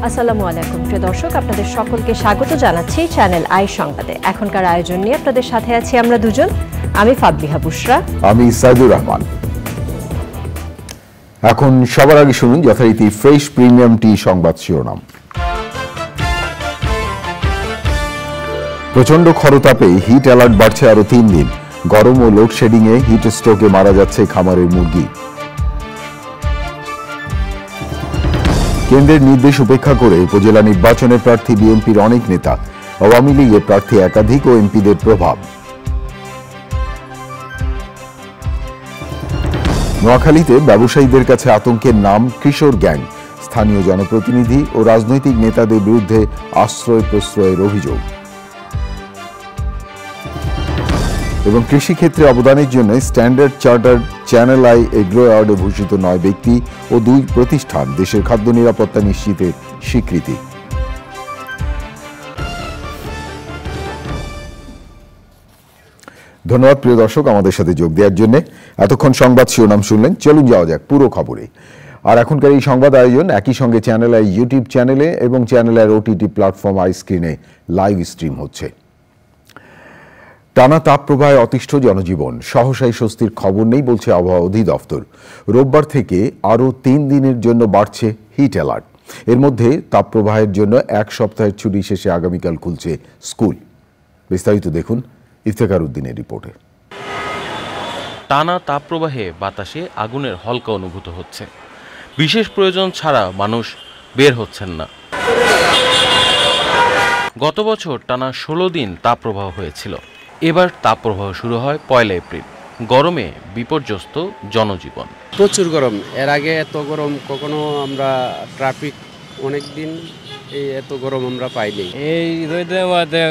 আসসালামু আলাইকুম প্রিয় দর্শক, আপনাদের সকলকে স্বাগত জানাচ্ছি চ্যানেল আই সংবাদে। এখনকার আয়োজন নিয়ে আপনাদের সাথে আছি আমরা দুজন, আমি ফাবলিহা বুশরা, আমি সাইদুর রহমান। এখন সবার আগে শুনুন যথারীতি ফ্রেশ প্রিমিয়াম টি সংবাদ শিরোনাম। প্রচন্ড খরতাপে হিট অ্যালার্ট বাড়ছে আরো 3 দিন। গরম ও লোডশেডিং এ হিট স্ট্রোকে মারা যাচ্ছে খামারের মুরগি। কেন্দ্রের নির্দেশ উপেক্ষা করে উপজেলা নির্বাচনে প্রার্থী বিএনপির অনেক নেতা, আওয়ামী লীগের প্রার্থী একাধিক ও এমপিদের প্রভাব। নোয়াখালীতে ব্যবসায়ীদের কাছে আতঙ্কের নাম কিশোর গ্যাং। স্থানীয় জনপ্রতিনিধি ও রাজনৈতিক নেতাদের বিরুদ্ধে আশ্রয় প্রশ্রয়ের অভিযোগ। এবং কৃষিক্ষেত্রে অবদানের জন্য standard chartered channel I agro অ্যাওয়ার্ডে ভূষিত 9 ব্যক্তি ও 2 প্রতিষ্ঠান দেশের খাদ্য নিরাপত্তা নিশ্চিতের স্বীকৃতি। ধন্যবাদ প্রিয় দর্শক আমাদের সাথে যোগ দেওয়ার জন্য। এতক্ষণ সংবাদ শিরোনাম শুনলেন, চলুন যাওয়া যাক পুরো খবরে। আর এখনকার এই সংবাদ আয়োজন একই সঙ্গে চ্যানেল আই ইউটিউব চ্যানেলে এবং channel I OTT platform I স্ক্রিনে লাইভ স্ট্রিম হচ্ছে। টানা তাপপ্রবাহে অতিষ্ঠ জনজীবন, সহসাই স্বস্তির খবর নেই বলছে আবহাওয়া অধিদপ্তর। রোববার থেকে আরও 3 দিনের জন্য বাড়ছে হিট অ্যালার্ট। এর মধ্যে তাপপ্রবাহের জন্য 1 সপ্তাহের ছুটি শেষে আগামীকাল খুলছে স্কুল। বিস্তারিত দেখুন ইফতেখার উদ্দিনের রিপোর্টে। টানা তাপপ্রবাহে বাতাসে আগুনের হলকা অনুভূত হচ্ছে। বিশেষ প্রয়োজন ছাড়া মানুষ বের হচ্ছেন না। গত বছর টানা 16 দিন তাপপ্রবাহ হয়েছিল। এবার তাপপ্রবাহ শুরু হয় 1 এপ্রিল। গরমে বিপর্যস্ত জনজীবন। প্রচুর গরম, এর আগে এত গরম কখনো আমরা ট্রাফিক অনেক দিন এত গরম আমরা পাইনি। এই রোদের মধ্যে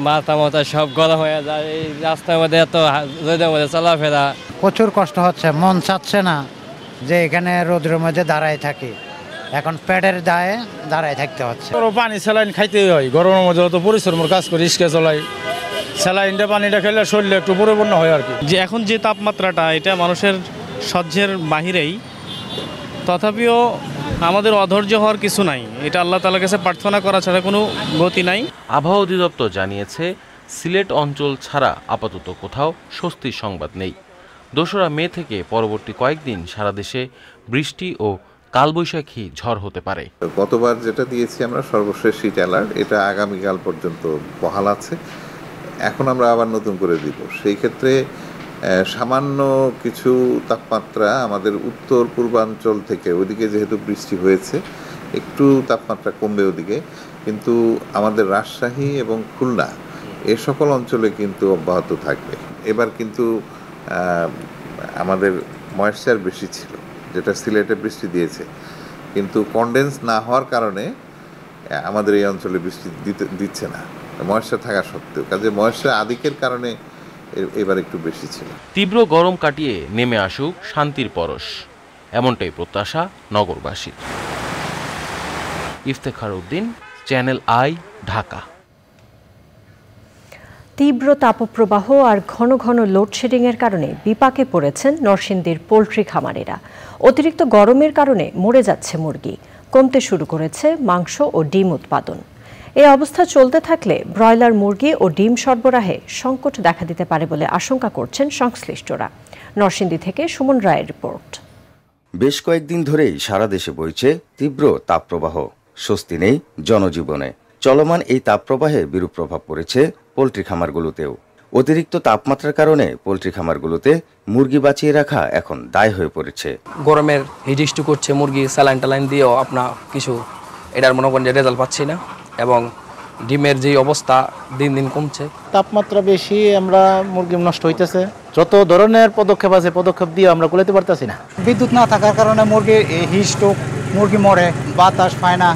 মাথা সব গরম হয়ে যায়, এই রাস্তার মধ্যে এত রোদের মধ্যে চলাফেরা প্রচুর কষ্ট হচ্ছে। মন চাচ্ছে না যে এখানে রোদের মধ্যে দাঁড়ায় থাকি, এখন পেটের দায়ে দাঁড়ায় থাকতে হচ্ছে। পানি স্যালাইন খাইতেই হয়, গরমের মধ্যে অত পরিশ্রমের কাজ করে রিস্কে চলাই, স্যালাইনটা পানিটা খেলে শরীরে একটু পরিপূর্ণ হয় আর কি। যে এখন যে তাপমাত্রাটা, এটা মানুষের সহ্যের বাহিরেই, তথাপিও আমাদের অধৈর্য হওয়ার কিছু নাই। এটা আল্লাহ তাআলার কাছে প্রার্থনা করা ছাড়া কোনো গতি নাই। আবহাওয়া অধিদপ্তর জানিয়েছে সিলেট অঞ্চল ছাড়া আপাতত কোথাও স্বস্তির সংবাদ নেই। 2 মে থেকে পরবর্তী কয়েকদিন সারা দেশে বৃষ্টি ও কালবৈশাখী ঝড় হতে পারে। গতবার যেটা দিয়েছি আমরা সর্বশেষ হিট অ্যালার্ট, এটা আগামীকাল পর্যন্ত বহাল আছে। এখন আমরা আবার নতুন করে দিব। সেই ক্ষেত্রে সামান্য কিছু তাপমাত্রা আমাদের উত্তর পূর্বাঞ্চল থেকে, ওইদিকে যেহেতু বৃষ্টি হয়েছে একটু তাপমাত্রা কমবে ওদিকে, কিন্তু আমাদের রাজশাহী এবং খুলনা এ সকল অঞ্চলে কিন্তু অব্যাহত থাকবে। এবার কিন্তু আমাদের ময়েশ্চার বেশি ছিল, যেটা সিলেটে বৃষ্টি দিয়েছে, কিন্তু কনডেন্স না হওয়ার কারণে আমাদের এই অঞ্চলে বৃষ্টি দিচ্ছে না ময়েশ্চার থাকা সত্ত্বেও। কাজে ময়েশ্চার আধিক্যের কারণে এবার একটু বেশি ছিল। তীব্র গরম কাটিয়ে নেমে আসুক শান্তির পরশ, এমনটাই প্রত্যাশা নগরবাসীর। Iftekhar Uddin, channel I, Dhaka. তীব্র তাপপ্রবাহ আর ঘন ঘন লোডশেডিংয়ের কারণে বিপাকে পড়েছেন নরসিংদীর পোলট্রি খামারিরা। অতিরিক্ত গরমের কারণে মরে যাচ্ছে মুরগি, কমতে শুরু করেছে মাংস ও ডিম উৎপাদন। এই অবস্থা চলতে থাকলে ব্রয়লার মুরগি ও ডিম সরবরাহে সংকট দেখা দিতে পারে বলে আশঙ্কা করছেন সংশ্লিষ্টরা। নরসিংদী থেকে সুমন রায়ের রিপোর্ট। বেশ কয়েকদিন ধরেই সারা দেশে বইছে তীব্র তাপপ্রবাহ। স্বস্তি নেই জনজীবনে। চলমান এই তাপপ্রবাহে বিরূপ প্রভাব পড়েছে পোলট্রি খামারগুলোতেও। অতিরিক্ত তাপমাত্রার কারণে পোলট্রি খামারগুলোতে মুরগি বাঁচিয়ে রাখা এখন দায় হয়ে পড়েছে। গরমের হিট করছে, মুরগি স্যালাইন টালাইন দিয়েও আপনার কিছু এটার মনে করেন যে রেজাল্ট পাচ্ছি না, এবং ডিমের যে অবস্থা দিন দিন কমছে। তাপমাত্রা বেশি, আমরা মুরগি নষ্ট হইতেছে। যত ধরনের পদক্ষেপ আছে পদক্ষেপ দিয়ে আমরা কুলাতে পারতেছি না। বিদ্যুৎ না থাকার কারণে মুরগির হিট স্ট্রোক, মুরগি মরে, বাতাস পায় না,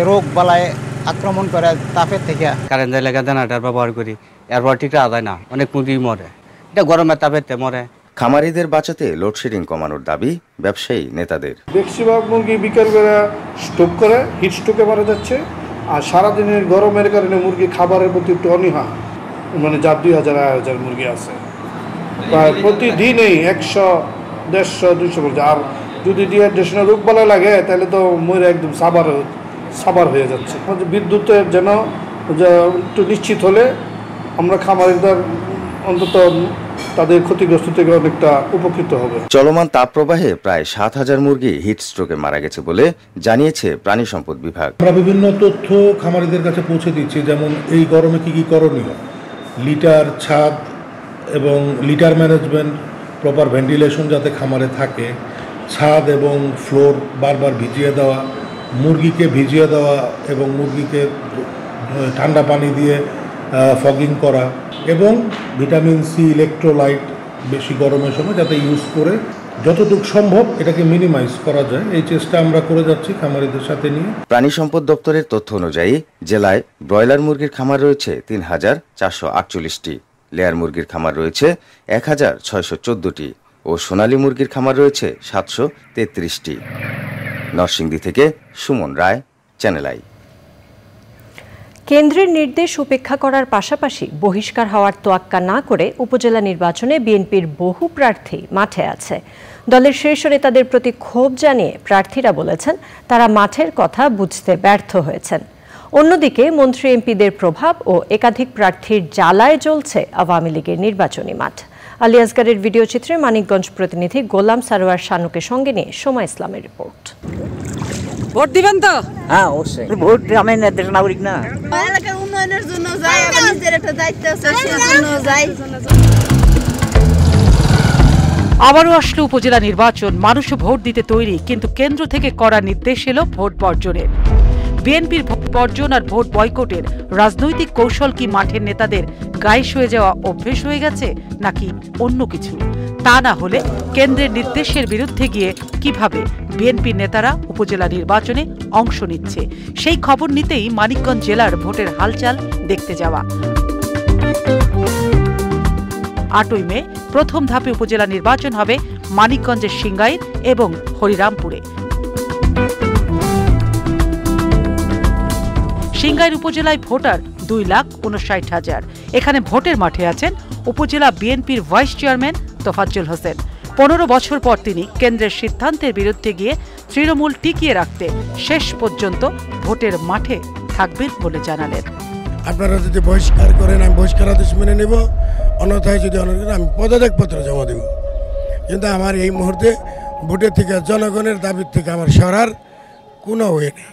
রোগ বালায় আক্রমণ করে তাপের থেকে। কারেন্ট এলাকা দানাটার ব্যবহার করি, এরপর ঠিক আদায় না, অনেক মুরগি মরে, এটা গরমের তাপেতে মরে। খামারিদের বাঁচাতে লোডশেডিং কমানোর দাবি ব্যবসায়ী নেতাদের। বেশিরভাগ মুরগি বিকেলবেলা স্ট্রোক করে, হিট স্ট্রোকে মারা যাচ্ছে। আর সারাদিনের গরমের কারণে মুরগি খাবারের প্রতি একটু অনীহা, মানে যা 2000-2500 মুরগি আছে, প্রায় প্রতিদিনই 100, 150, 200 মুরগি। আর যদি ডিহাইড্রেশনের রোগ বলা লাগে তাহলে তো মরে একদম সাবার সাবার হয়ে যাচ্ছে। বিদ্যুতের যেন একটু নিশ্চিত হলে আমরা খামারিদের অন্তত তাদের ক্ষতিগ্রস্ত থেকে অনেকটা উপকৃত হবে। চলমান তাপপ্রবাহে প্রায় ৭,০০০ মুরগি হিটস্ট্রোকে মারা গেছে বলে জানিয়েছে প্রাণী সম্পদ বিভাগ। আমরা বিভিন্ন তথ্য খামারিদের কাছে পৌঁছে দিচ্ছি, যেমন এই গরমে কি কি করণীয়, লিটার, ছাদ এবং লিটার ম্যানেজমেন্ট, প্রপার ভেন্টিলেশন যাতে খামারে থাকে, ছাদ এবং ফ্লোর বারবার ভিজিয়ে দেওয়া, মুরগিকে ভিজিয়ে দেওয়া এবং মুরগিকে ঠান্ডা পানি দিয়ে ফগিং করা, এবং ভিটামিন সি, ইলেকট্রোলাইট বেশি গরমের সময় যাতে ইউজ করে যতটুকু সম্ভব এটাকে মিনিমাইজ করা যায়, এই চেষ্টা আমরা করে যাচ্ছি খামারিদের সাথে নিয়ে। প্রাণী সম্পদ দপ্তরের তথ্য অনুযায়ী জেলায় ব্রয়লার মুরগির খামার রয়েছে ৩,৪48টি, লেয়ার মুরগির খামার রয়েছে ১,৬১৪টি ও সোনালী মুরগির খামার রয়েছে ৭33টি। নরসিংদী থেকে সুমন রায়, চ্যানেল আই। কেন্দ্রের নির্দেশ উপেক্ষা করার পাশাপাশি বহিষ্কার হওয়ার তোয়াক্কা না করে উপজেলা নির্বাচনে বিএনপির বহু প্রার্থী মাঠে আছে। দলের শীর্ষ নেতাদের প্রতি ক্ষোভ জানিয়ে প্রার্থীরা বলেছেন তারা মাঠের কথা বুঝতে ব্যর্থ হয়েছেন। অন্যদিকে মন্ত্রী এমপিদের প্রভাব ও একাধিক প্রার্থীর জ্বালায় জ্বলছে আওয়ামী লীগের নির্বাচনী মাঠ। আলী আসগারের ভিডিও চিত্রে মানিকগঞ্জ প্রতিনিধি গোলাম সারোয়ার শানুকে সঙ্গে নিয়ে সোমা ইসলামের রিপোর্ট। ভোট দিবেন তো? হ্যাঁ, অবশ্যই ভোট। আমি দেশ নাগরিক না, এলাকার উন্নয়নের জন্য যাই, আবার নিজের একটা দায়িত্ব আছে সেজন্য যাই। আবারও আসলো উপজেলা নির্বাচন, মানুষ ভোট দিতে তৈরি, কিন্তু কেন্দ্র থেকে করা নির্দেশ এলো ভোট বর্জনের। বিএনপির ভোট বর্জন আর ভোট বয়কটের রাজনৈতিক কৌশল কি মাঠের নেতাদের গায়ে শুয়ে যাওয়া অভ্যেস হয়ে গেছে নাকি অন্য কিছু? তা না হলে কেন্দ্রের নির্দেশের বিরুদ্ধে গিয়ে কিভাবে বিএনপির নেতারা উপজেলা নির্বাচনে অংশ নিচ্ছে, সেই খবর নিতেই মানিকগঞ্জ জেলার ভোটের হালচাল দেখতে যাওয়া। ৮ই মে প্রথম ধাপে উপজেলা নির্বাচন হবে মানিকগঞ্জের সিংগাইর এবং হরিরামপুরে। সিংগাইর উপজেলায় ভোটার 2,59,000। এখানে ভোটের মাঠে আছেন উপজেলা বিএনপির ভাইস চেয়ারম্যান তোফাজ্জল হোসেন। 15 বছর পর তিনি কেন্দ্রের সিদ্ধান্তের বিরুদ্ধে গিয়ে তৃণমূল টিকিয়ে রাখতে শেষ পর্যন্ত ভোটের মাঠে থাকবেন বলে জানালেন। আপনারা যদি বহিষ্কার করেন আমি বহিষ্কার আদেশ মেনে নেব, অন্যথায় যদি আমি পদত্যাগপত্র জমা দেব। কিন্তু আমার এই মুহূর্তে ভোটের থেকে জনগণের দাবির থেকে আমার সরার কোনো ওয়ে নেই।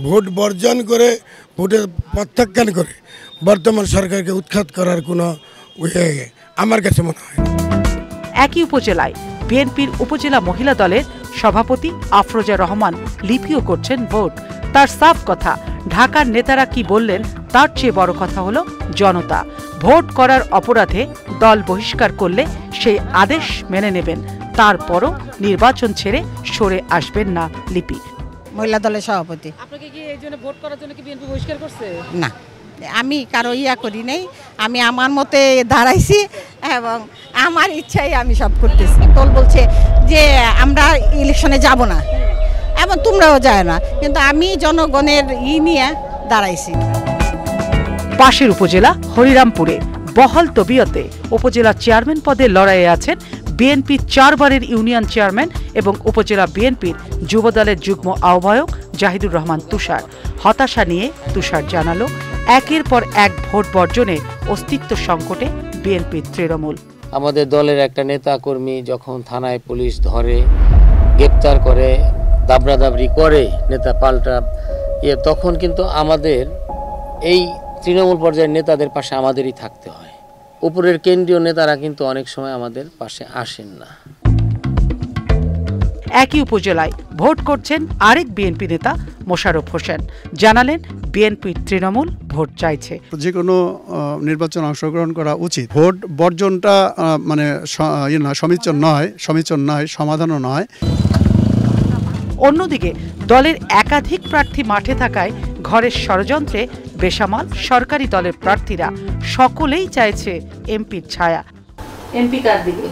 ভোট বর্জন করে ভোটের প্রত্যাখ্যান করে বর্তমান সরকারকে উৎখাত করার কোনো ওয়ে আমার কাছে মনে হয়। একই উপজেলায় বিএনপির উপজেলা মহিলা দলের সভাপতি আফরোজা রহমান লিপিও করছেন ভোট। তার সাফ কথা, ঢাকার নেতারা কি বললেন তার চেয়ে বড় কথা হলো জনতা। ভোট করার অপরাধে দল বহিষ্কার করলে সেই আদেশ মেনে নেবেন, তারপরও নির্বাচন ছেড়ে সরে আসবেন না লিপি। মহিলা দলের সভাপতি। আপনাকে কি এই জন্য ভোট করার জন্য কি বিএনপি বহিষ্কার করছে? না, আমি কারো করি নাই, আমি আমার মতে দাঁড়াইছি এবং আমার ইচ্ছাই আমি সব করতেছি। দল বলছে যে আমরা ইলেকশনে যাব না এবং তোমরাও যায় না, কিন্তু আমি জনগণের নিয়ে দাঁড়াইছি। পাশের উপজেলা হরিরামপুরে বহাল তবিয়তে উপজেলা চেয়ারম্যান পদে লড়াইয়ে আছেন বিএনপি 4 বারের ইউনিয়ন চেয়ারম্যান এবং উপজেলা বিএনপির যুবদলের যুগ্ম আহ্বায়ক জাহিদুর রহমান তুষার। হতাশা নিয়ে তুষার জানালো, একের পর এক ভোট বর্জনে অস্তিত্ব সংকটে বিএনপির তৃণমূল। আমাদের দলের একটা নেতা কর্মী যখন থানায় পুলিশ ধরে, গ্রেপ্তার করে, দাবরাদাবরি করে, নেতা পাল্টা তখন কিন্তু আমাদের এই তৃণমূল পর্যায়ের নেতাদের পাশে আমাদেরই থাকতে হয়। উপরের কেন্দ্রীয় নেতারা কিন্তু অনেক সময় আমাদের পাশে আসেন না। একই উপজেলায় ভোট করছেন আরেক বিএনপি নেতা মোশাররফ হোসেন। জানালেন বিএনপি তৃণমূল ভোট চাইছে। যে কোনো নির্বাচন অংশগ্রহণ করা উচিত। ভোট বর্জনটা মানে সমীচীন নয়, সমাধানও নয়। অন্যদিকে দলের একাধিক প্রার্থী মাঠে থাকায় ঘরের ষড়যন্ত্রে বেসামাল সরকারি দলের প্রার্থীরা সকলেই চাইছে এমপির ছায়া। এমপি কার দিকে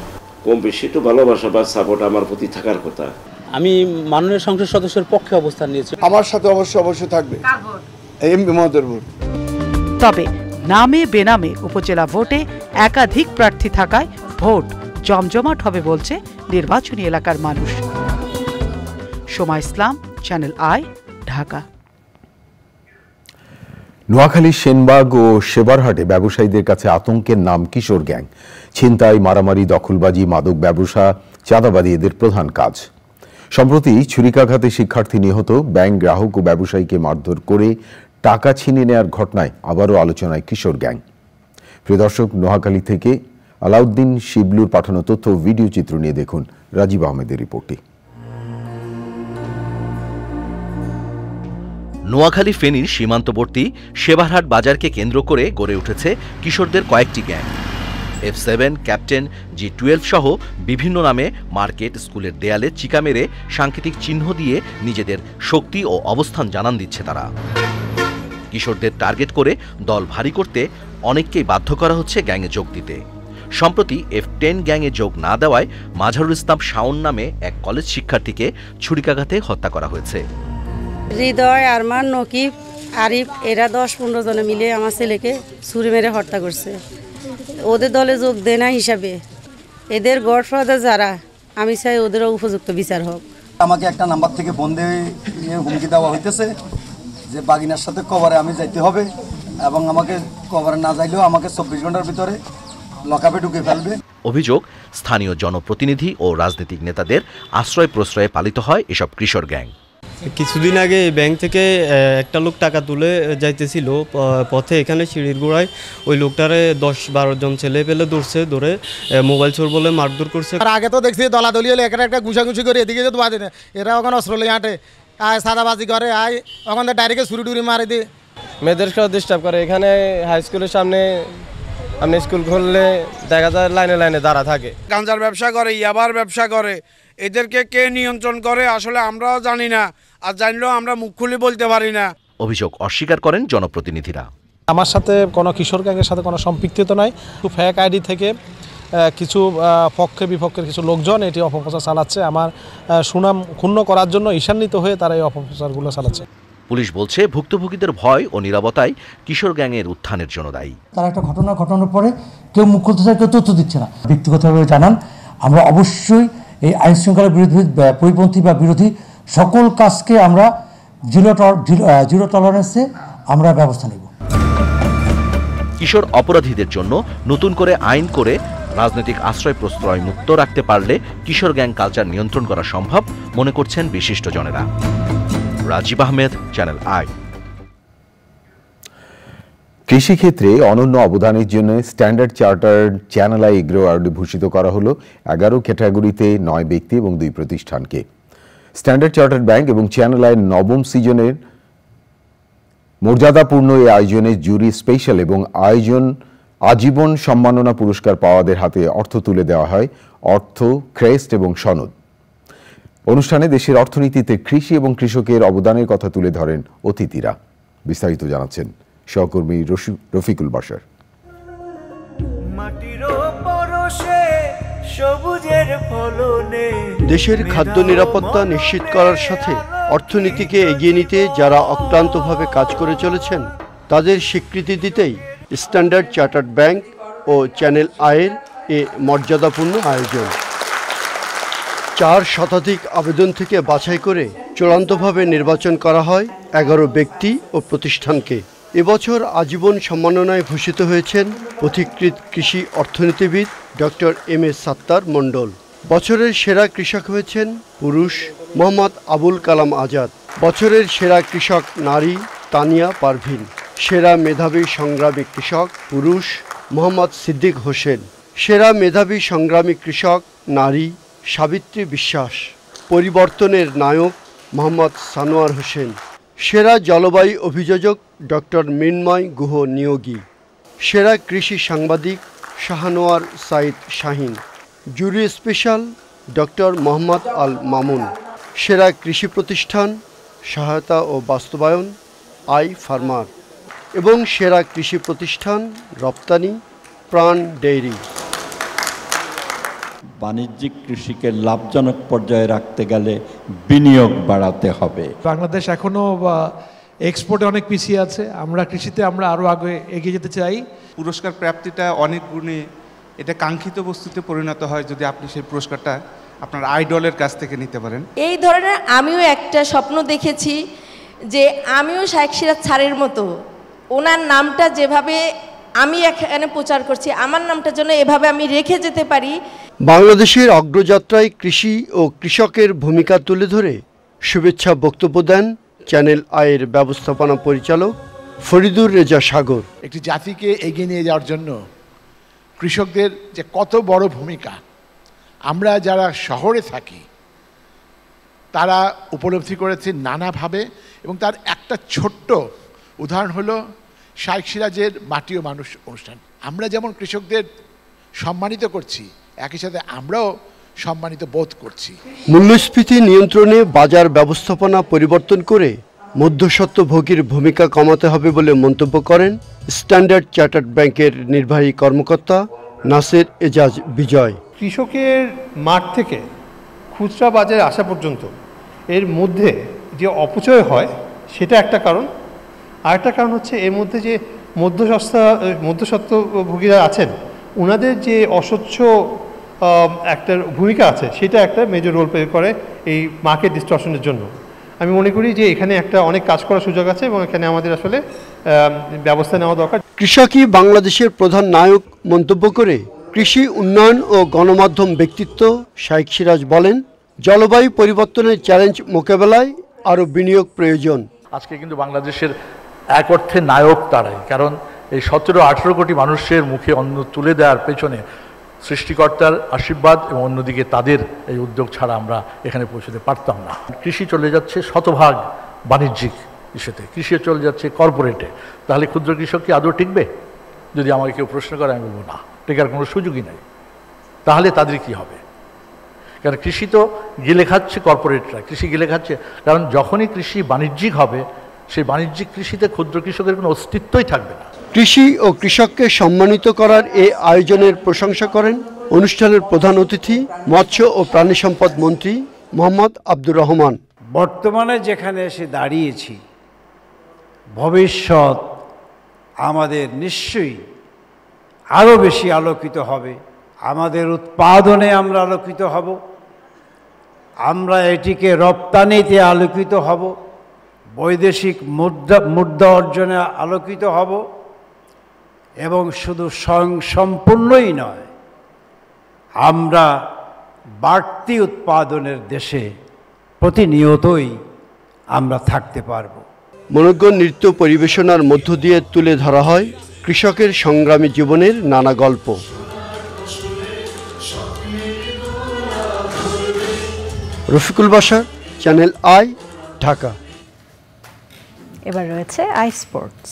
কম বেশি একটু ভালোবাসা বা সাপোর্ট আমার প্রতি থাকার কথা। আমি মাননীয় সংসদ সদস্যের পক্ষে অবস্থান নিয়েছি। আমার সাথে অবশ্যই থাকবে এমপি মহোদয়ের ভোট। তবে নামে বেনামে উপজেলা ভোটে একাধিক প্রার্থী থাকায় ভোট জমজমাট হবে বলছে নির্বাচনী এলাকার মানুষ। সোমা ইসলাম, চ্যানেল আই, ঢাকা। নোয়াখালীর সেনবাগ ও সেবারহাটে ব্যবসায়ীদের কাছে আতঙ্কের নাম কিশোর গ্যাং। ছিনতাই, মারামারি, দখলবাজি, মাদক ব্যবসা, চাঁদাবাজি এদের প্রধান কাজ। সম্প্রতি ছুরিকাঘাতে শিক্ষার্থী নিহত, ব্যাংক গ্রাহক ও ব্যবসায়ীকে মারধর করে টাকা ছিনিয়ে নেওয়ার ঘটনায় আবারও আলোচনায় কিশোর গ্যাং। প্রিয় দর্শক, নোয়াখালী থেকে আলাউদ্দিন শিবলুর পাঠানো তথ্য ও ভিডিও চিত্র নিয়ে দেখুন রাজীব আহমেদের রিপোর্টটি। নোয়াখালী ফেনীর সীমান্তবর্তী সেবারহাট বাজারকে কেন্দ্র করে গড়ে উঠেছে কিশোরদের কয়েকটি গ্যাং। F7, ক্যাপ্টেন, G12 সহ বিভিন্ন নামে মার্কেট, স্কুলের দেয়ালে চিকা মেরে সাংকেতিক চিহ্ন দিয়ে নিজেদের শক্তি ও অবস্থান জানান দিচ্ছে তারা। কিশোরদের টার্গেট করে দল ভারী করতে অনেককেই বাধ্য করা হচ্ছে গ্যাংয়ে যোগ দিতে। সম্প্রতি F10 গ্যাংয়ে যোগ না দেওয়ায় মাঝারুল ইসলাম শাওন নামে এক কলেজ শিক্ষার্থীকে ছুরিকাঘাতে হত্যা করা হয়েছে। হৃদয়, আরমান, নকিব, আরিফ এরা 10-15 জনে মিলে আমার ছেলেকে ছুরি মেরে হত্যা করছে। ওদের দলে যোগ দেয় না হিসাবে এদের গডফাদার যারা, আমি চাই ওদেরও উপযুক্ত বিচার হোক। আমাকে একটা নাম্বার থেকে বন্ধে হুমকি দেওয়া হইতেছে যে বাগিনার সাথে কভারে আমি যাইতে হবে এবং আমাকে কভারে না যাইলেও আমাকে 24 ঘন্টার ভিতরে লকআপে ঢুকে ফেলবে। অভিযোগ, স্থানীয় জনপ্রতিনিধি ও রাজনৈতিক নেতাদের আশ্রয় প্রশ্রয়ে পালিত হয় এসব কিশোর গ্যাং। কিছুদিন আগে ব্যাংক থেকে একটা লোক টাকা তুলে যাইতেছিল, পথে এখানে সিঁড়ির গোড়ায় ওই লোকটারে 10-12 জন ছেলে পেলে ধরে মোবাইল চোর বলে মারধর করছে। আর আগে তো দেখছি দলাদলি হলে একটা ঘুষাঘুষি করে এদিকে যেতে বাদে না, এরা ওখানে অস্ত্র লিয়ে হাঁটে, আয় সাদাবাজি করে, আয় ওখানে ডাইরেক্ট ছুরি টুরি মারি দিয়ে মেয়েদেরকেও ডিস্টার্ব করে। এখানে হাই স্কুলের সামনে আপনি স্কুল খুললে দেখা যায় লাইনে লাইনে দাঁড়া থাকে। গাঁজার ব্যবসা করে, ইয়াবার ব্যবসা করে, এদেরকে কে নিয়ন্ত্রণ করে আসলে আমরাও জানি না, আর জানলেও আমরা মুখ খুলে বলতে পারি না। অভিযোগ অস্বীকার করেন জনপ্রতিনিধিরা। আমার সাথে কোনো কিশোর গ্যাংয়ের সাথে কোনো সম্পৃক্ততা নাই। ফেক আইডি থেকে কিছু পক্ষে বিপক্ষের কিছু লোকজন এটি অপপ্রচার চালাচ্ছে। আমার সুনাম ক্ষুণ্ণ করার জন্য ঈশান্বিত হয়ে তারা এই অপপ্রচারগুলো চালাচ্ছে। পুলিশ বলছে ভুক্তভোগীদের ভয় ও নীরবতাই কিশোর গ্যাংয়ের উত্থানের জন্য দায়ী। তারা একটা ঘটনা ঘটানোর পরে কেউ মুখ খুলতে চায়, কেউ তথ্য দিচ্ছে না। ব্যক্তিগতভাবে জানান, আমরা অবশ্যই এই আইন শৃঙ্খলা পরিপন্থী বা বিরোধী সকল কাজকে আমরা জিরো টলারেন্সে আমরা ব্যবস্থা নেব। কিশোর অপরাধীদের জন্য নতুন করে আইন করে রাজনৈতিক আশ্রয় প্রশ্রয় মুক্ত রাখতে পারলে কিশোর গ্যাং কালচার নিয়ন্ত্রণ করা সম্ভব মনে করছেন বিশিষ্টজনেরা। Rajib Ahmed, channel I. কৃষিক্ষেত্রে অনন্য অবদানের জন্য standard chartered channel I agro অ্যাওয়ার্ডে ভূষিত করা হলো 11 ক্যাটাগরিতে 9 ব্যক্তি এবং 2 প্রতিষ্ঠানকে। স্ট্যান্ডার্ড চার্টার্ড ব্যাংক এবং চ্যানেল আইয়ের 9ম সিজনের মর্যাদাপূর্ণ এই আয়োজনে জুরি স্পেশাল এবং আজীবন সম্মাননা পুরস্কার পাওয়াদের হাতে অর্থ তুলে দেওয়া হয়, অর্থ, ক্রেস্ট এবং সনদ। অনুষ্ঠানে দেশের অর্থনীতিতে কৃষি এবং কৃষকের অবদানের কথা তুলে ধরেন অতিথিরা। বিস্তারিত জানাচ্ছেন সহকর্মী রফিকুল বাশার। দেশের খাদ্য নিরাপত্তা নিশ্চিত করার সাথে অর্থনীতিকে এগিয়ে নিতে যারা অক্লান্তভাবে কাজ করে চলেছেন তাদের স্বীকৃতি দিতেই স্ট্যান্ডার্ড চার্টার্ড ব্যাংক ও চ্যানেল আইয়ের এ মর্যাদাপূর্ণ আয়োজন। 4 শতাধিক আবেদন থেকে বাছাই করে চূড়ান্তভাবে নির্বাচন করা হয় 11 ব্যক্তি ও প্রতিষ্ঠানকে। এবছর আজীবন সম্মাননায় ভূষিত হয়েছেন পথিকৃৎ কৃষি অর্থনীতিবিদ ডক্টর M.A. সাত্তার মণ্ডল। বছরের সেরা কৃষক হয়েছেন পুরুষ মোহাম্মদ আবুল কালাম আজাদ। বছরের সেরা কৃষক নারী তানিয়া পারভিন। সেরা মেধাবী সংগ্রামী কৃষক পুরুষ মোহাম্মদ সিদ্দিক হোসেন। সেরা মেধাবী সংগ্রামী কৃষক নারী সাবিত্রী বিশ্বাস। পরিবর্তনের নায়ক মোহাম্মদ সানোয়ার হোসেন। সেরা জলবায়ু অভিযোজক ডক্টর মৃন্ময় গুহ নিয়োগী। সেরা কৃষি সাংবাদিক শাহনোয়ার সাইদ শাহিন। জুরি স্পেশাল ডক্টর মোহাম্মদ আল মামুন। সেরা কৃষি প্রতিষ্ঠান সহায়তা ও বাস্তবায়ন আই ফার্মার এবং সেরা কৃষি প্রতিষ্ঠান রপ্তানি প্রাণ ডেইরি। বাণিজ্যিক কৃষিকে লাভজনক পর্যায়ে রাখতে গেলে বিনিয়োগ বাড়াতে হবে। বাংলাদেশ এখনো এক্সপোর্টে অনেক পিছিয়ে আছে, আমরা কৃষিতে আমরা আরও আগে এগিয়ে যেতে চাই। পুরস্কার প্রাপ্তিটা অনেক গুণে এটা কাঙ্ক্ষিত বস্তুতে পরিণত হয় যদি আপনি সেই পুরস্কারটা আপনার আইডলের কাছ থেকে নিতে পারেন। এই ধরনের আমিও একটা স্বপ্ন দেখেছি যে আমিও শাইখ সিরাজ স্যারের মতো ওনার নামটা যেভাবে আমি এখানে প্রচার করছি, আমার নামটা যেন এভাবে আমি রেখে যেতে পারি। বাংলাদেশের অগ্রযাত্রায় কৃষি ও কৃষকের ভূমিকা তুলে ধরে শুভেচ্ছা বক্তব্য দেন চ্যানেল আইয়ের ব্যবস্থাপনা পরিচালক ফরিদুর রেজা সাগর। একটি জাতিকে এগিয়ে নিয়ে যাওয়ার জন্য কৃষকদের যে কত বড় ভূমিকা আমরা যারা শহরে থাকি তারা উপলব্ধি করেছে নানাভাবে, এবং তার একটা ছোট্ট উদাহরণ হলো শাইখ সিরাজের মাটি ও মানুষ অনুষ্ঠান। আমরা যেমন কৃষকদের সম্মানিত করছি, একই সাথে আমরাও সম্মানিত বোধ করছি। মূল্যস্ফীতি নিয়ন্ত্রণে বাজার ব্যবস্থাপনা পরিবর্তন করে মধ্যস্বত্বভোগীর ভূমিকা কমাতে হবে বলে মন্তব্য করেন স্ট্যান্ডার্ড চার্টার্ড ব্যাংকের নির্বাহী কর্মকর্তা নাসের এজাজ বিজয়। কৃষকের মাঠ থেকে খুচরা বাজারে আসা পর্যন্ত এর মধ্যে যে অপচয় হয় সেটা একটা কারণ। আরেকটা কারণ হচ্ছে এর মধ্যে যে মধ্যস্বত্বভোগীরা আছেন ওনাদের যে অস্বচ্ছ একটা ভূমিকা আছে, সেটা একটা মেজর রোল প্লে করে এই মার্কেট ডিস্টরশনের জন্য। আমি মনে করি যে এখানে একটা অনেক কাজ করার সুযোগ আছে এবং এখানে আমাদের আসলে ব্যবস্থা নেওয়া দরকার। কৃষকই বাংলাদেশের প্রধান নায়ক মন্তব্য করে কৃষি উন্নয়ন ও গণমাধ্যম ব্যক্তিত্ব শাইখ সিরাজ বলেন, জলবায়ু পরিবর্তনের চ্যালেঞ্জ মোকাবেলায় আরও বিনিয়োগ প্রয়োজন। আজকে কিন্তু বাংলাদেশের এক অর্থে নায়ক তারাই, কারণ এই 17-18 কোটি মানুষের মুখে অন্ন তুলে দেওয়ার পেছনে সৃষ্টিকর্তার আশীর্বাদ এবং অন্যদিকে তাদের এই উদ্যোগ ছাড়া আমরা এখানে পৌঁছতে পারতাম না। কৃষি চলে যাচ্ছে শতভাগ বাণিজ্যিক ইস্যুতে, কৃষি চলে যাচ্ছে কর্পোরেটে, তাহলে ক্ষুদ্র কৃষক কি আদৌ টিকবে? যদি আমাকে কেউ প্রশ্ন করে আমি বলবো না, টেকার কোনো সুযোগই নেই। তাহলে তাদের কি হবে? কারণ কৃষি তো গিলে খাচ্ছে কর্পোরেটরা, কৃষি গিলে খাচ্ছে। কারণ যখনই কৃষি বাণিজ্যিক হবে, সেই বাণিজ্যিক কৃষিতে ক্ষুদ্র কৃষকের কোনো অস্তিত্বই থাকবে না। কৃষি ও কৃষককে সম্মানিত করার এই আয়োজনের প্রশংসা করেন অনুষ্ঠানের প্রধান অতিথি মৎস্য ও প্রাণী সম্পদ মন্ত্রী মোহাম্মদ আব্দুর রহমান। বর্তমানে যেখানে এসে দাঁড়িয়েছি, ভবিষ্যৎ আমাদের নিশ্চয়ই আরও বেশি আলোকিত হবে। আমাদের উৎপাদনে আমরা আলোকিত হব, আমরা এটিকে রপ্তানিতে আলোকিত হব, বৈদেশিক মুদ্রা অর্জনে আলোকিত হব, এবং শুধু স্বয়ংসম্পূর্ণই নয়, আমরা বাড়তি উৎপাদনের দেশে প্রতিনিয়তই আমরা থাকতে পারব। মনোজ্ঞ নৃত্য পরিবেশনার মধ্য দিয়ে তুলে ধরা হয় কৃষকের সংগ্রামী জীবনের নানা গল্প। Rafiqul Bashar, channel I, Dhaka. এবার রয়েছে আই স্পোর্টস।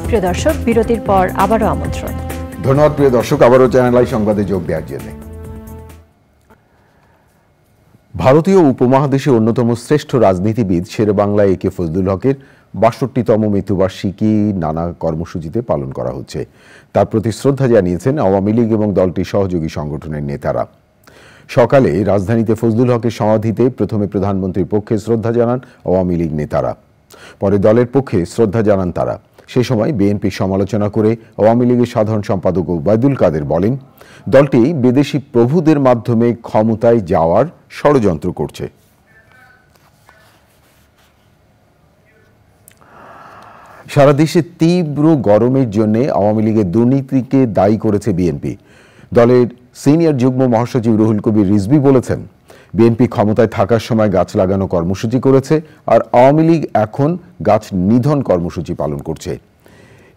প্রিয় দর্শক, বিরতির পর আবারও আমন্ত্রণ। ধন্যবাদ প্রিয় দর্শক, আবারও চ্যানেল আই সংবাদে যোগ দেওয়ার জন্য। ভারতীয় উপমহাদেশে অন্যতম শ্রেষ্ঠ রাজনীতিবিদ শেরে বাংলা একে ফজলুল হকের ৬২তম মৃত্যুবার্ষিকী নানা কর্মসূচিতে পালন করা হচ্ছে। তার প্রতি শ্রদ্ধা জানিয়েছেন আওয়ামী লীগ এবং দলটির সহযোগী সংগঠনের নেতারা। সকালে রাজধানীতে ফজলুল হকের সমাধিতে প্রথমে প্রধানমন্ত্রীর পক্ষে শ্রদ্ধা জানান আওয়ামী লীগ নেতারা, পরে দলের পক্ষে শ্রদ্ধা জানান তারা। সে সময় বিএনপি সমালোচনা করে আওয়ামী লীগের সাধারণ সম্পাদক ওবায়দুল কাদের বলেন, দলটি বিদেশি প্রভুদের মাধ্যমে ক্ষমতায় যাওয়ার ষড়যন্ত্র করছে। সারা দেশে তীব্র গরমের জন্য আওয়ামী লীগের দুর্নীতিকে দায়ী করেছে বিএনপি। দলের সিনিয়র যুগ্ম মহাসচিব রুহুল কবির রিজভী বলেছেন, বিএনপি ক্ষমতায় থাকার সময় গাছ লাগানো কর্মসূচি করেছে, আর আওয়ামী লীগ এখন গাছ নিধন কর্মসূচি পালন করছে।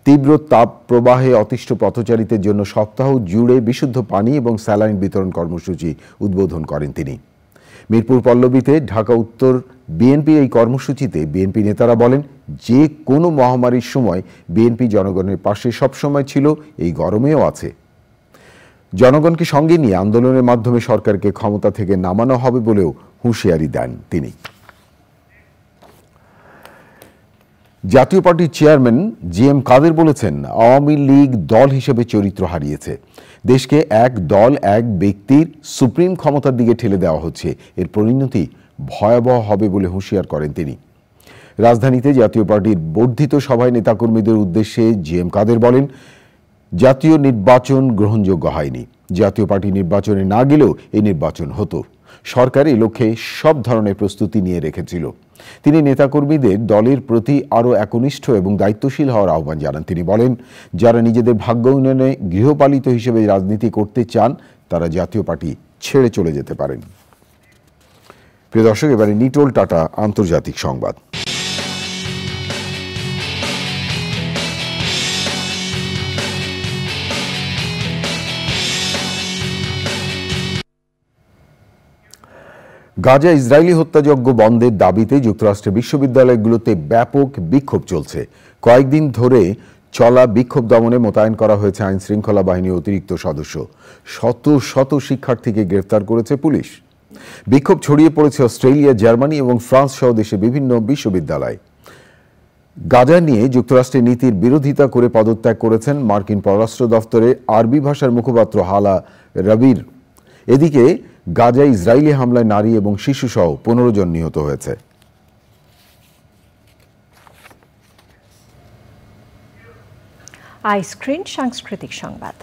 তীব্র তাপ প্রবাহে অতিষ্ঠ পথচারীদের জন্য সপ্তাহ জুড়ে বিশুদ্ধ পানি এবং স্যালাইন বিতরণ কর্মসূচি উদ্বোধন করেন তিনি। মিরপুর পল্লবীতে ঢাকা উত্তর বিএনপির এই কর্মসূচিতে বিএনপি নেতারা বলেন, যে কোনো মহামারীর সময় বিএনপি জনগণের পাশে সবসময় ছিল, এই গরমেও আছে। জনগণকে সঙ্গে নিয়ে আন্দোলনের মাধ্যমে সরকারকে ক্ষমতা থেকে নামানো হবে বলেও হুঁশিয়ারি দেন তিনি। জাতীয় পার্টির চেয়ারম্যান জিএম কাদের বলেছেন, আওয়ামী লীগ দল হিসেবে চরিত্র হারিয়েছে। দেশকে এক দল এক ব্যক্তির সুপ্রিম ক্ষমতার দিকে ঠেলে দেওয়া হচ্ছে, এর পরিণতি ভয়াবহ হবে বলে হুঁশিয়ার করেন তিনি। রাজধানীতে জাতীয় পার্টির বর্ধিত সভায় নেতাকর্মীদের উদ্দেশ্যে জিএম কাদের বলেন, জাতীয় নির্বাচন গ্রহণযোগ্য হয়নি। জাতীয় পার্টি নির্বাচনে না গেলেও এই নির্বাচন হতো। সরকার এই লক্ষ্যে সব ধরনের প্রস্তুতি নিয়ে রেখেছিল। তিনি নেতাকর্মীদের দলের প্রতি আরও একনিষ্ঠ এবং দায়িত্বশীল হওয়ার আহ্বান জানান। তিনি বলেন, যারা নিজেদের ভাগ্য উন্নয়নে গৃহপালিত হিসেবে রাজনীতি করতে চান তারা জাতীয় পার্টি ছেড়ে চলে যেতে পারেন। প্রিয় দর্শক, এবারে নিটোল টাটা আন্তর্জাতিক সংবাদ। গাজা ইসরায়েলি হত্যাযজ্ঞ বন্ধের দাবিতে যুক্তরাষ্ট্রের বিশ্ববিদ্যালয়গুলোতে ব্যাপক বিক্ষোভ চলছে। কয়েকদিন ধরে চলা বিক্ষোভ দমনে মোতায়েন করা হয়েছে আইন শৃঙ্খলা বাহিনীর অতিরিক্ত সদস্য। শত শত শিক্ষার্থীকে গ্রেফতার করেছে পুলিশ। বিক্ষোভ ছড়িয়ে পড়েছে অস্ট্রেলিয়া, জার্মানি এবং ফ্রান্স সহ দেশে বিভিন্ন বিশ্ববিদ্যালয়। গাজা নিয়ে যুক্তরাষ্ট্রের নীতির বিরোধিতা করে পদত্যাগ করেছেন মার্কিন পররাষ্ট্র দফতরের আরবি ভাষার মুখপাত্র হালা রবির। এদিকে গাজায় ইসরায়েলি হামলায় নারী এবং শিশুসহ 15 জন নিহত হয়েছে। আইস্ক্রিন সাংস্কৃতিক সংবাদ।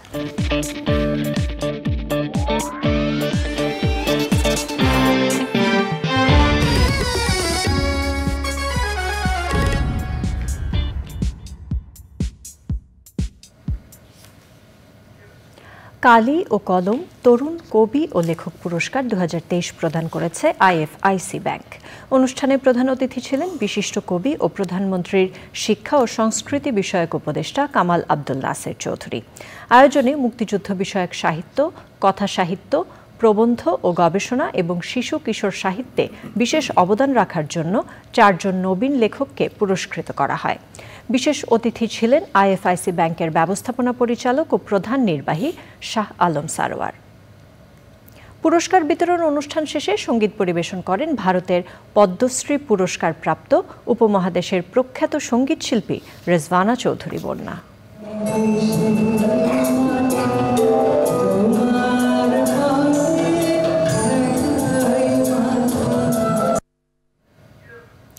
কালি ও কলম তরুণ কবি ও লেখক পুরস্কার 2023 প্রদান করেছে আইএফআইসি ব্যাংক। অনুষ্ঠানে প্রধান অতিথি ছিলেন বিশিষ্ট কবি ও প্রধানমন্ত্রীর শিক্ষা ও সংস্কৃতি বিষয়ক উপদেষ্টা কামাল আব্দুল নাসের চৌধুরী। আয়োজনে মুক্তিযুদ্ধ বিষয়ক সাহিত্য, কথা সাহিত্য, প্রবন্ধ ও গবেষণা এবং শিশু কিশোর সাহিত্যে বিশেষ অবদান রাখার জন্য 4 জন নবীন লেখককে পুরস্কৃত করা হয়। বিশেষ অতিথি ছিলেন আইএফআইসি ব্যাংকের ব্যবস্থাপনা পরিচালক ও প্রধান নির্বাহী শাহ আলম সারোয়ার। পুরস্কার বিতরণ অনুষ্ঠান শেষে সঙ্গীত পরিবেশন করেন ভারতের পদ্মশ্রী পুরস্কার প্রাপ্ত উপমহাদেশের প্রখ্যাত সঙ্গীত শিল্পী রেজওয়ানা চৌধুরী বন্যা।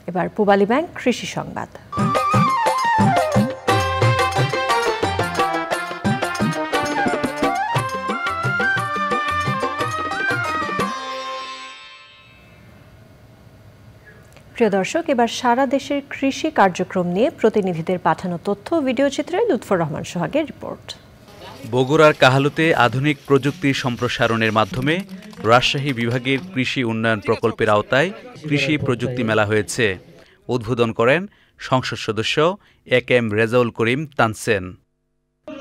এবার পূবালী ব্যাংক কৃষি সংবাদ। প্রিয় দর্শক, এবার সারা দেশের কৃষি কার্যক্রম নিয়ে প্রতিনিধিদের পাঠানো তথ্য ভিডিও চিত্রে লুৎফর রহমান সোহাগের রিপোর্ট। বগুড়ার কাহালুতে আধুনিক প্রযুক্তি সম্প্রসারণের মাধ্যমে রাজশাহী বিভাগের কৃষি উন্নয়ন প্রকল্পের আওতায় কৃষি প্রযুক্তি মেলা হয়েছে। উদ্বোধন করেন সংসদ সদস্য একেএম রেজাউল করিম তানসেন।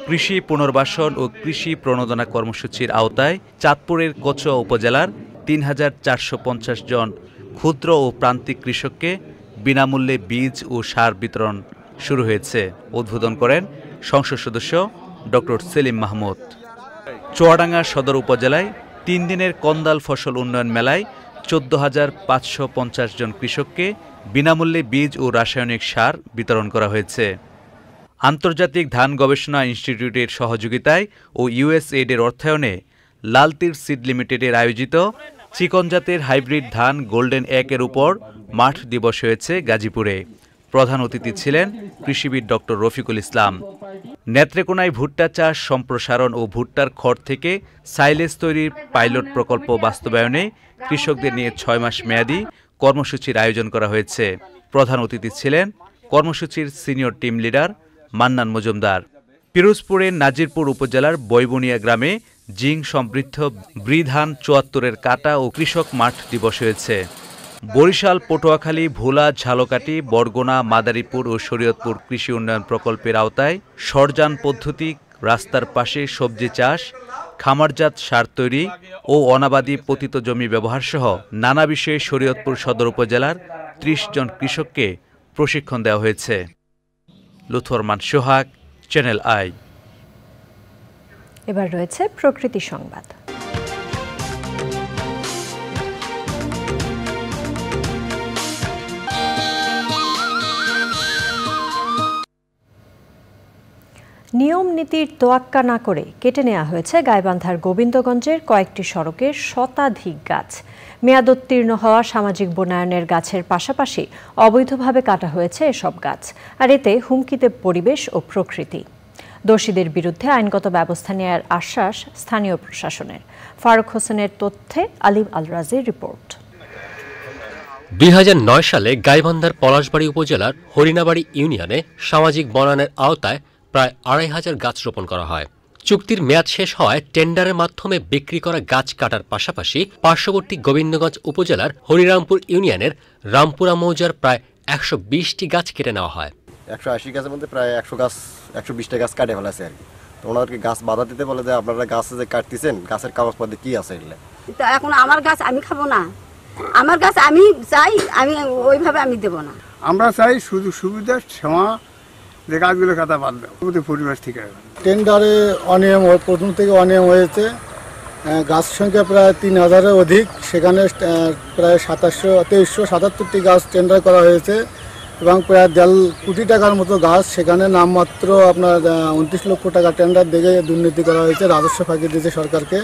কৃষি পুনর্বাসন ও কৃষি প্রণোদনা কর্মসূচির আওতায় চাঁদপুরের কচুয়া উপজেলার ৩,৪৫০ জন ক্ষুদ্র ও প্রান্তিক কৃষককে বিনামূল্যে বীজ ও সার বিতরণ শুরু হয়েছে। উদ্বোধন করেন সংসদ সদস্য ডক্টর সেলিম মাহমুদ। চুয়াডাঙ্গা সদর উপজেলায় 3 দিনের কন্দাল ফসল উন্নয়ন মেলায় 14,550 জন কৃষককে বিনামূল্যে বীজ ও রাসায়নিক সার বিতরণ করা হয়েছে। আন্তর্জাতিক ধান গবেষণা ইনস্টিটিউটের সহযোগিতায় ও ইউএসএইডের অর্থায়নে লালতীর সিড লিমিটেডের আয়োজিত চিকন জাতের হাইব্রিড ধান গোল্ডেন 1-এর উপর মাঠ দিবস হয়েছে গাজীপুরে। প্রধান অতিথি ছিলেন কৃষিবিদ ডক্টর রফিকুল ইসলাম। নেত্রেকোনায় ভুট্টা চাষ সম্প্রসারণ ও ভুট্টার খড় থেকে সাইলেজ তৈরির পাইলট প্রকল্প বাস্তবায়নে কৃষকদের নিয়ে 6 মাস মেয়াদী কর্মসূচির আয়োজন করা হয়েছে। প্রধান অতিথি ছিলেন কর্মসূচির senior team leader Mannan Majumdar. পিরোজপুরের নাজিরপুর উপজেলার বৈবনিয়া গ্রামে জিঙ্ক সমৃদ্ধ ব্রি ধান 74-এর কাটা ও কৃষক মাঠ দিবস হয়েছে। বরিশাল, পটুয়াখালী, ভোলা, ঝালকাঠি, বরগুনা, মাদারীপুর ও শরীয়তপুর কৃষি উন্নয়ন প্রকল্পের আওতায় সরযান পদ্ধতি, রাস্তার পাশে সবজি চাষ, খামারজাত সার তৈরি ও অনাবাদি পতিত জমি ব্যবহার সহ নানা বিষয়ে শরীয়তপুর সদর উপজেলার 30 জন কৃষককে প্রশিক্ষণ দেওয়া হয়েছে। লুৎফর রহমান সোহাগ, চ্যানেল আই। এবার রয়েছে প্রকৃতি সংবাদ। নিয়ম নীতির তোয়াক্কা না করে কেটে নেওয়া হয়েছে গাইবান্ধার গোবিন্দগঞ্জের কয়েকটি সড়কের শতাধিক গাছ। মেয়াদোত্তীর্ণ হওয়া সামাজিক বনায়নের গাছের পাশাপাশি অবৈধভাবে কাটা হয়েছে এসব গাছ, আর এতে হুমকিতে পরিবেশ ও প্রকৃতি। দোষীদের বিরুদ্ধে আইনগত ব্যবস্থা নেওয়ার আশ্বাস স্থানীয় প্রশাসনের। ফারুক হোসেনের তথ্যে আলিম আল রাজির রিপোর্ট। 2009 সালে গাইবান্ধার পলাশবাড়ী উপজেলার হরিণাবাড়ী ইউনিয়নে সামাজিক বনায়নের আওতায় প্রায় 2500 গাছ রোপণ করা হয়। চুক্তির মেয়াদ শেষ হওয়ায় টেন্ডারের মাধ্যমে বিক্রি করা গাছ কাটার পাশাপাশি পার্শ্ববর্তী গোবিন্দগঞ্জ উপজেলার হরিরামপুর ইউনিয়নের রামপুরা মৌজার প্রায় 120টি গাছ কেটে নেওয়া হয়। 180 গাছের মধ্যে প্রায় 120টা গাছ কাটে ফেলেছে আর কি। তো ওনাদেরকে গাছ বাধা দিতে বলে যে আপনারা গাছ যে কাটতেছেন গাছের কাগজপত্রে কি আছে এগুলো। তো এখন আমার গাছ আমি খাবো না, আমার গাছ আমি চাই, আমি ওইভাবে আমি দেব না। আমরা চাই শুধু সুবিধা সেবা, যে গাছগুলো কাটা বাদ দেয় পরিবেশ ঠিক আছে। টেন্ডারে অনিয়ম, প্রথম থেকে অনিয়ম হয়েছে। গাছ সংখ্যা প্রায় 3000-এর অধিক, সেখানে প্রায় 2377টি গাছ টেন্ডার করা হয়েছে এবং প্রায় 1.5 কোটি টাকার মতো গাছ, সেখানে নামমাত্র আপনার 29 লক্ষ টাকা টেন্ডার দেখে দুর্নীতি করা হয়েছে, রাজস্ব ফাঁকি দিয়েছে সরকারকে।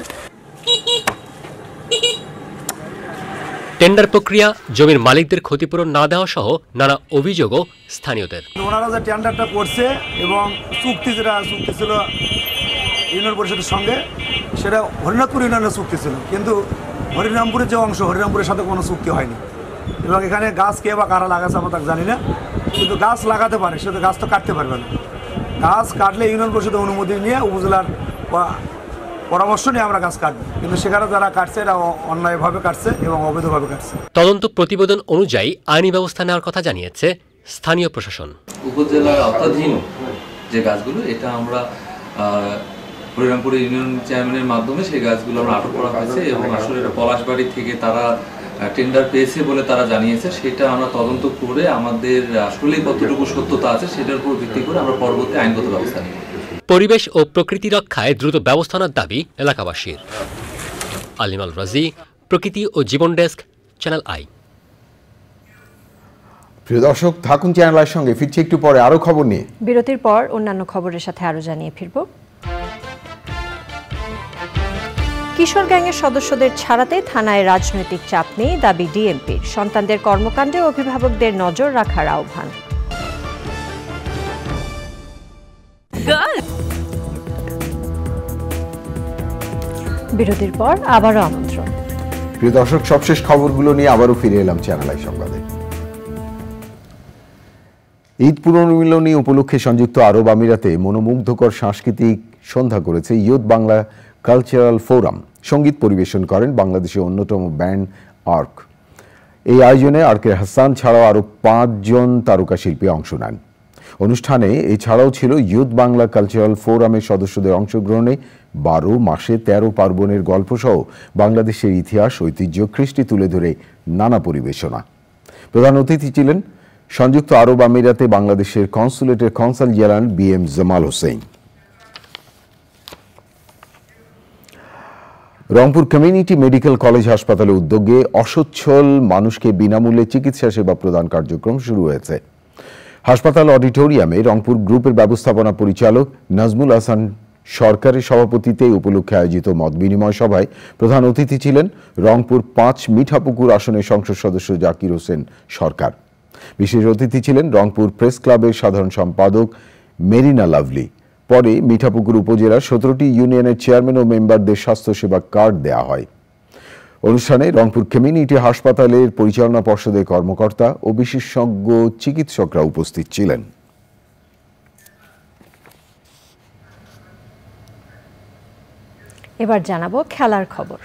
টেন্ডার প্রক্রিয়া, জমির মালিকদের ক্ষতিপূরণ না দেওয়া সহ নানা অভিযোগও স্থানীয়দের। ওনারা যে টেন্ডারটা করছে এবং চুক্তি ছিল ইউনিয়ন পরিষদের সঙ্গে, সেটা হরিনাথপুর ইউনিয়নের চুক্তি ছিল, কিন্তু হরিরামপুরের যে অংশ, হরিরামপুরের সাথে কোনো চুক্তি হয়নি। এবং এখানে গাছ কে বা কারা লাগাচ্ছে আমরা তাকে জানি না, কিন্তু গাছ লাগাতে পারে, সেটা গাছ তো কাটতে পারবে না। গাছ কাটলে ইউনিয়ন পরিষদের অনুমতি নিয়ে উপজেলার পরামর্শ নিয়ে আমরা গাছ কাটবো, কিন্তু সেখানে যারা কাটছে এরা অন্যায়ভাবে কাটছে এবং অবৈধভাবে কাটছে। তদন্ত প্রতিবেদন অনুযায়ী আইনি ব্যবস্থা নেওয়ার কথা জানিয়েছে স্থানীয় প্রশাসন। উপজেলার আওতাধীন যে গাছগুলো, এটা আমরা হরিরামপুর ইউনিয়ন চেয়ারম্যানের মাধ্যমে সেই গাছগুলো আমরা আটক করা হয়েছে এবং আসলে পলাশবাড়ি থেকে তারা টেন্ডার পেয়েছে বলে তারা জানিয়েছে, সেটা আমরা তদন্ত করে আমাদের আসলে কতটুকু সত্যতা আছে সেটার উপর ভিত্তি করে আমরা পরবর্তী আইনগত ব্যবস্থা নেব। পরিবেশ ও প্রকৃতি রক্ষায় দ্রুত ব্যবস্থা নেওয়ার দাবি এলাকাবাসীর। আলিম আল রাজি, প্রকৃতি ও জীবন ডেস্ক, চ্যানেল আই। প্রিয় দর্শক, থাকুন চ্যানেল আইয়ের সঙ্গে, ফিরছি একটু পরে আরো খবর নিয়ে। বিরতির পর অন্যান্য খবরের সাথে আরো জানিয়ে ফিরব। কিশোর গ্যাংয়ের সদস্যদের ছাড়াতে থানায় রাজনৈতিক চাপ নেই, দাবি ডিএমপির। সন্তানদের কর্মকাণ্ডে অভিভাবকদের নজর রাখার আহ্বান। বিরতির পর আবারও আমন্ত্রণ। প্রিয় দর্শক, সবশেষ খবরগুলো নিয়ে আবারও ফিরে এলাম চ্যানেল আই সংবাদে। ঈদ পুনর্মিলনী উপলক্ষে সংযুক্ত আরব আমিরাতে মনোমুগ্ধকর সাংস্কৃতিক সন্ধ্যা করেছে ইয়ুথ বাংলা কালচারাল ফোরাম। সঙ্গীত পরিবেশন করেন বাংলাদেশের অন্যতম ব্যান্ড আর্ক। এই আয়োজনে আর্কের হাসান ছাড়াও আরও 5 জন তারকা শিল্পী অংশ নেন। অনুষ্ঠানে এছাড়াও ছিল ইয়ুথ বাংলা কালচারাল ফোরামের সদস্যদের অংশগ্রহণে 12 মাসে 13 পার্বণের গল্পসহ বাংলাদেশের ইতিহাস, ঐতিহ্য, কৃষ্টি তুলে ধরে নানা পরিবেশনা। প্রধান অতিথি ছিলেন সংযুক্ত আরব আমিরাতে বাংলাদেশের কনসুলেটের consul general BM Jamal Hossain. Rangpur community medical college হাসপাতালের উদ্যোগে অসচ্ছল মানুষকে বিনামূল্যে চিকিৎসা সেবা প্রদান কার্যক্রম শুরু হয়েছে। হাসপাতাল অডিটোরিয়ামে রংপুর গ্রুপের ব্যবস্থাপনা পরিচালক নাজমুল হাসান সরকারের সভাপতিত্বে উপলক্ষে আয়োজিত মত বিনিময় সভায় প্রধান অতিথি ছিলেন রংপুর 5 মিঠাপুকুর আসনের সংসদ সদস্য জাকির হোসেন সরকার। বিশেষ অতিথি ছিলেন রংপুর প্রেস ক্লাবের সাধারণ সম্পাদক মেরিনা লাভলি। পরে মিঠাপুকুর উপজেলার 17টি ইউনিয়নের চেয়ারম্যান ও মেম্বারদের স্বাস্থ্যসেবা কার্ড দেওয়া হয়। অনুষ্ঠানে রংপুর কমিউনিটি হাসপাতালের পরিচালনা পর্ষদের কর্মকর্তা ও বিশেষজ্ঞ চিকিৎসকরা উপস্থিত ছিলেন। এবার জানাবো খেলার খবর।